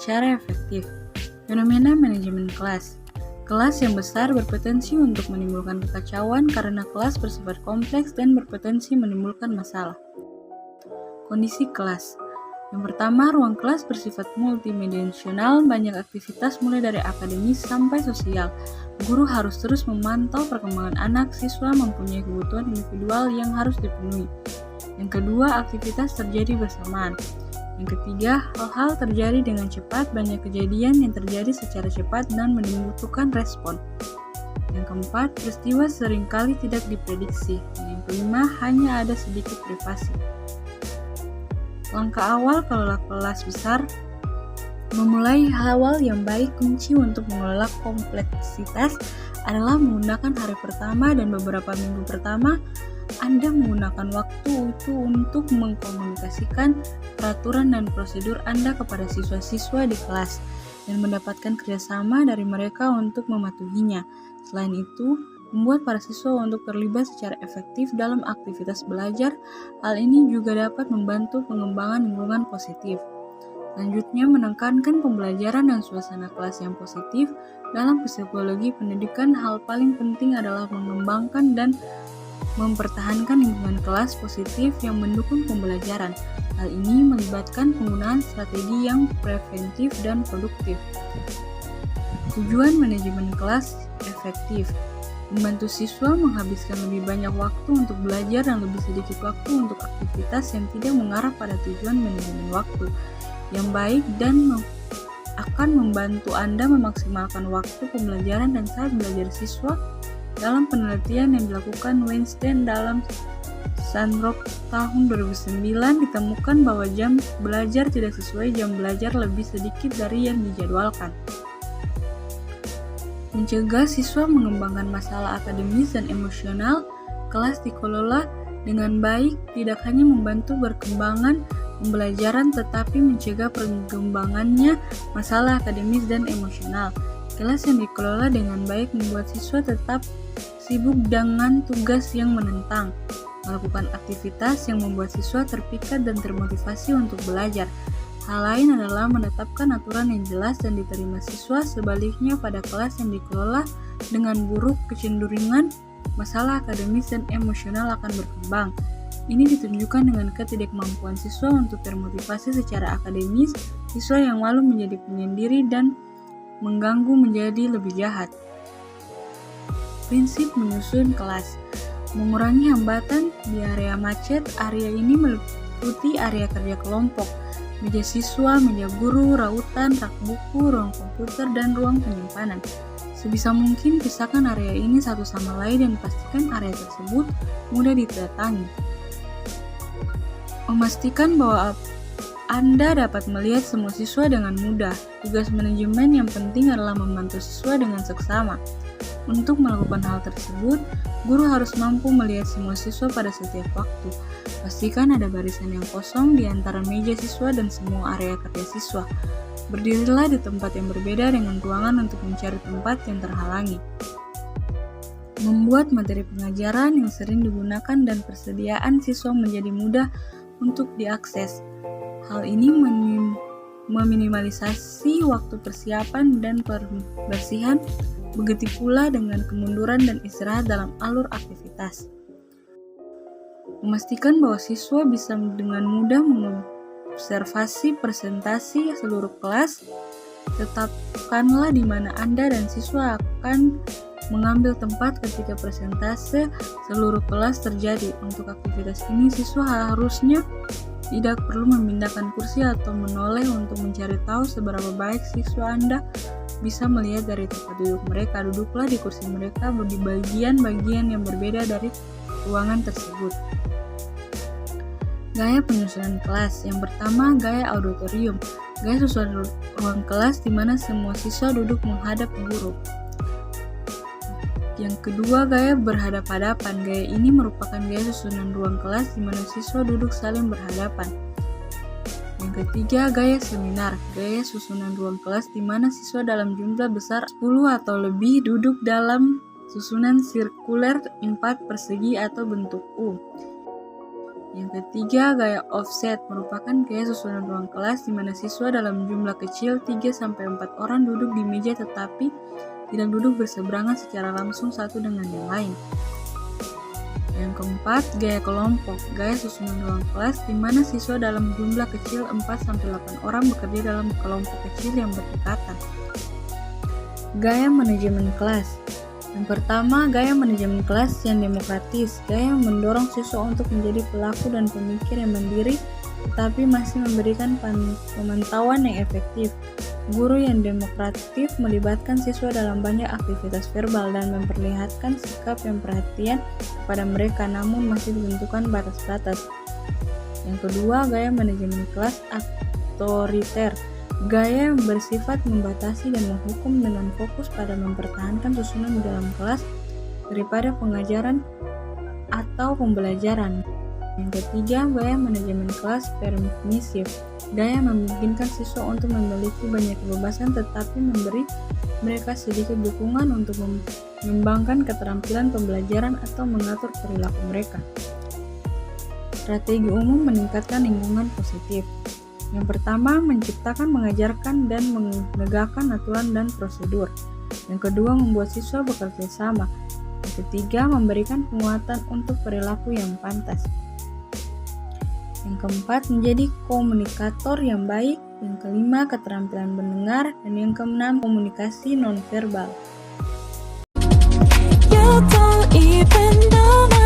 secara efektif. Fenomena manajemen kelas. Kelas yang besar berpotensi untuk menimbulkan kekacauan karena kelas bersifat kompleks dan berpotensi menimbulkan masalah. Kondisi kelas. Yang pertama, ruang kelas bersifat multidimensional, banyak aktivitas mulai dari akademis sampai sosial. Guru harus terus memantau perkembangan anak, siswa mempunyai kebutuhan individual yang harus dipenuhi. Yang kedua, aktivitas terjadi bersamaan. Yang ketiga, hal-hal terjadi dengan cepat, banyak kejadian yang terjadi secara cepat dan membutuhkan respon. Yang keempat, peristiwa seringkali tidak diprediksi. Yang kelima, hanya ada sedikit privasi. Langkah awal kelola kelas besar. Memulai awal yang baik. Kunci untuk mengelola kompleksitas adalah menggunakan hari pertama dan beberapa minggu pertama. Anda menggunakan waktu itu untuk mengkomunikasikan peraturan dan prosedur Anda kepada siswa-siswa di kelas dan mendapatkan kerjasama dari mereka untuk mematuhinya. Selain itu, membuat para siswa untuk terlibat secara efektif dalam aktivitas belajar. Hal ini juga dapat membantu pengembangan lingkungan positif. Selanjutnya, menekankan pembelajaran dan suasana kelas yang positif. Dalam psikologi pendidikan, hal paling penting adalah mengembangkan dan mempertahankan lingkungan kelas positif yang mendukung pembelajaran. Hal ini melibatkan penggunaan strategi yang preventif dan produktif. Tujuan manajemen kelas efektif. Membantu siswa menghabiskan lebih banyak waktu untuk belajar dan lebih sedikit waktu untuk aktivitas yang tidak mengarah pada tujuan manajemen waktu yang baik dan akan membantu Anda memaksimalkan waktu pembelajaran dan saat belajar siswa. Dalam penelitian yang dilakukan Weinstein dalam Sandrock tahun 2009 ditemukan bahwa jam belajar tidak sesuai jam belajar lebih sedikit dari yang dijadwalkan. Mencegah siswa mengembangkan masalah akademis dan emosional. Kelas dikelola dengan baik tidak hanya membantu perkembangan pembelajaran tetapi mencegah perkembangannya masalah akademis dan emosional. Kelas yang dikelola dengan baik membuat siswa tetap sibuk dengan tugas yang menentang, melakukan aktivitas yang membuat siswa terpikat dan termotivasi untuk belajar. Hal lain adalah menetapkan aturan yang jelas dan diterima siswa. Sebaliknya, pada kelas yang dikelola dengan buruk, kecenderungan masalah akademis dan emosional akan berkembang. Ini ditunjukkan dengan ketidakmampuan siswa untuk termotivasi secara akademis, siswa yang malu menjadi penyendiri dan mengganggu menjadi lebih jahat. Prinsip menyusun kelas. Mengurangi hambatan di area macet. Area ini meliputi area kerja kelompok, meja siswa, meja guru, rautan, rak buku, ruang komputer, dan ruang penyimpanan. Sebisa mungkin pisahkan area ini satu sama lain dan pastikan area tersebut mudah didatangi. Memastikan bahwa Anda dapat melihat semua siswa dengan mudah. Tugas manajemen yang penting adalah membantu siswa dengan seksama. Untuk melakukan hal tersebut, guru harus mampu melihat semua siswa pada setiap waktu. Pastikan ada barisan yang kosong di antara meja siswa dan semua area kerja siswa. Berdirilah di tempat yang berbeda dengan ruangan untuk mencari tempat yang terhalangi. Membuat materi pengajaran yang sering digunakan dan persediaan siswa menjadi mudah untuk diakses. Hal ini meminimalisasi waktu persiapan dan pembersihan. Begitu pula dengan kemunduran dan istirahat dalam alur aktivitas. Memastikan bahwa siswa bisa dengan mudah mengobservasi presentasi seluruh kelas. Tetapkanlah di mana Anda dan siswa akan mengambil tempat ketika presentase seluruh kelas terjadi. Untuk aktivitas ini, siswa harusnya tidak perlu memindahkan kursi atau menoleh untuk mencari tahu seberapa baik siswa Anda bisa melihat dari tempat duduk mereka. Duduklah di kursi mereka di bagian-bagian yang berbeda dari ruangan tersebut. Gaya penyusunan kelas. Yang pertama, gaya auditorium. Gaya susunan ruang kelas di mana semua siswa duduk menghadap guru. Yang kedua, gaya berhadap-hadapan. Gaya ini merupakan gaya susunan ruang kelas di mana siswa duduk saling berhadapan. Yang ketiga, gaya seminar. Gaya susunan ruang kelas di mana siswa dalam jumlah besar 10 atau lebih duduk dalam susunan sirkuler 4 persegi atau bentuk U. Yang ketiga, gaya offset merupakan gaya susunan ruang kelas di mana siswa dalam jumlah kecil 3-4 orang duduk di meja tetapi tidak duduk berseberangan secara langsung satu dengan yang lain. Yang keempat, gaya kelompok, gaya susunan ruang kelas di mana siswa dalam jumlah kecil 4-8 orang bekerja dalam kelompok kecil yang berdekatan. Gaya manajemen kelas. Yang pertama, gaya manajemen kelas yang demokratis, gaya yang mendorong siswa untuk menjadi pelaku dan pemikir yang mandiri, tetapi masih memberikan pemantauan yang efektif. Guru yang demokratif melibatkan siswa dalam banyak aktivitas verbal dan memperlihatkan sikap yang perhatian kepada mereka, namun masih ditentukan batas-batas. Yang kedua, gaya manajemen kelas otoriter. Gaya yang bersifat membatasi dan menghukum dengan fokus pada mempertahankan susunan di dalam kelas daripada pengajaran atau pembelajaran. Yang ketiga, gaya manajemen kelas permisif. Gaya memungkinkan siswa untuk memiliki banyak kebebasan tetapi memberi mereka sedikit dukungan untuk mengembangkan keterampilan pembelajaran atau mengatur perilaku mereka. Strategi umum meningkatkan lingkungan positif. Yang pertama, menciptakan, mengajarkan, dan menegakkan aturan dan prosedur. Yang kedua, membuat siswa bekerja sama. Yang ketiga, memberikan penguatan untuk perilaku yang pantas. Yang keempat, menjadi komunikator yang baik. Yang kelima, keterampilan mendengar. Dan yang keenam, komunikasi nonverbal. You don't even know